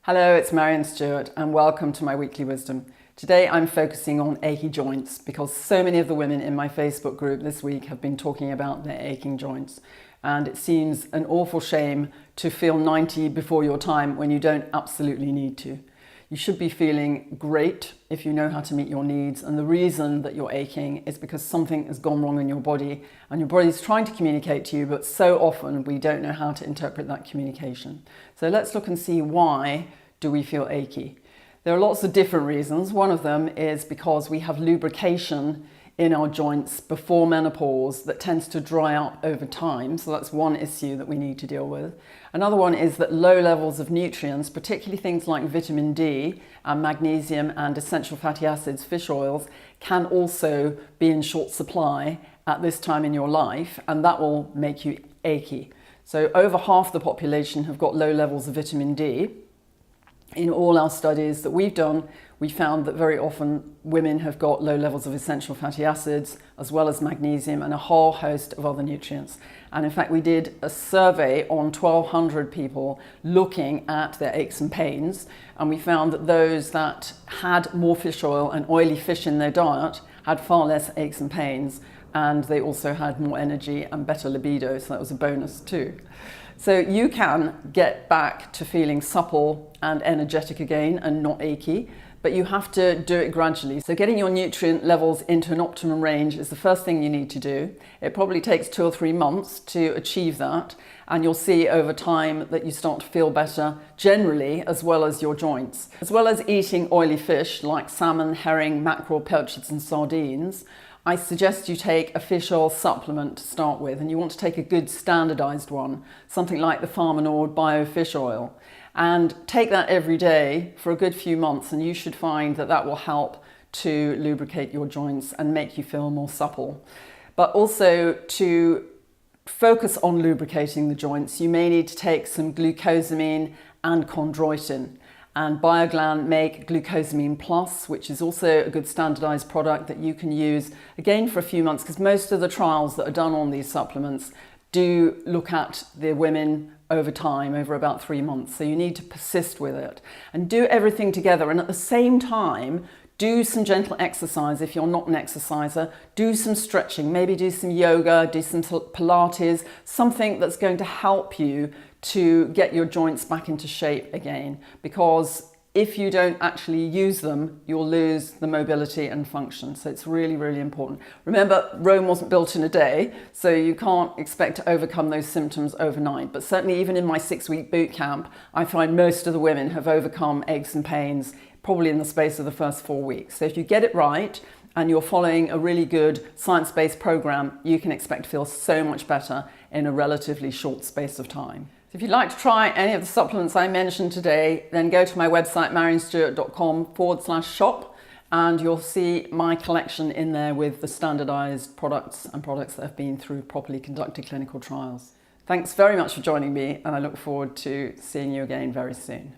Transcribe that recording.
Hello, it's Maryon Stewart and welcome to my weekly wisdom. Today I'm focusing on achy joints because so many of the women in my Facebook group this week have been talking about their aching joints, and it seems an awful shame to feel 90 before your time when you don't absolutely need to. You should be feeling great if you know how to meet your needs, and the reason that you're aching is because something has gone wrong in your body and your body's trying to communicate to you, but so often we don't know how to interpret that communication. So let's look and see why do we feel achy. There are lots of different reasons. One of them is because we have lubrication in our joints before menopause that tends to dry out over time. So that's one issue that we need to deal with. Another one is that low levels of nutrients, particularly things like vitamin D and magnesium and essential fatty acids, fish oils, can also be in short supply at this time in your life, and that will make you achy. So over half the population have got low levels of vitamin D. In all our studies that we've done, we found that very often women have got low levels of essential fatty acids, as well as magnesium and a whole host of other nutrients. And in fact, we did a survey on 1,200 people looking at their aches and pains, and we found that those that had more fish oil and oily fish in their diet had far less aches and pains, and they also had more energy and better libido, so that was a bonus too. So you can get back to feeling supple and energetic again and not achy, but you have to do it gradually. So getting your nutrient levels into an optimum range is the first thing you need to do. It probably takes 2 or 3 months to achieve that, and you'll see over time that you start to feel better generally, as well as your joints. As well as eating oily fish like salmon, herring, mackerel, pilchards and sardines, I suggest you take a fish oil supplement to start with, and you want to take a good standardized one, something like the Farm and Ord Bio Fish Oil, and take that every day for a good few months, and you should find that that will help to lubricate your joints and make you feel more supple. But also to focus on lubricating the joints, you may need to take some glucosamine and chondroitin. And Bioglan make Glucosamine Plus, which is also a good standardized product that you can use again for a few months, because most of the trials that are done on these supplements do look at the women over time, over about 3 months. So you need to persist with it and do everything together. And at the same time, do some gentle exercise if you're not an exerciser. Do some stretching, maybe do some yoga, do some Pilates, something that's going to help you to get your joints back into shape again, because if you don't actually use them, you'll lose the mobility and function. So it's really, really important. Remember, Rome wasn't built in a day, so you can't expect to overcome those symptoms overnight. But certainly even in my 6-week boot camp, I find most of the women have overcome aches and pains probably in the space of the first 4 weeks. So if you get it right and you're following a really good science-based program, you can expect to feel so much better in a relatively short space of time. If you'd like to try any of the supplements I mentioned today, then go to my website maryonstewart.com/shop, and you'll see my collection in there with the standardized products and products that have been through properly conducted clinical trials. Thanks very much for joining me, and I look forward to seeing you again very soon.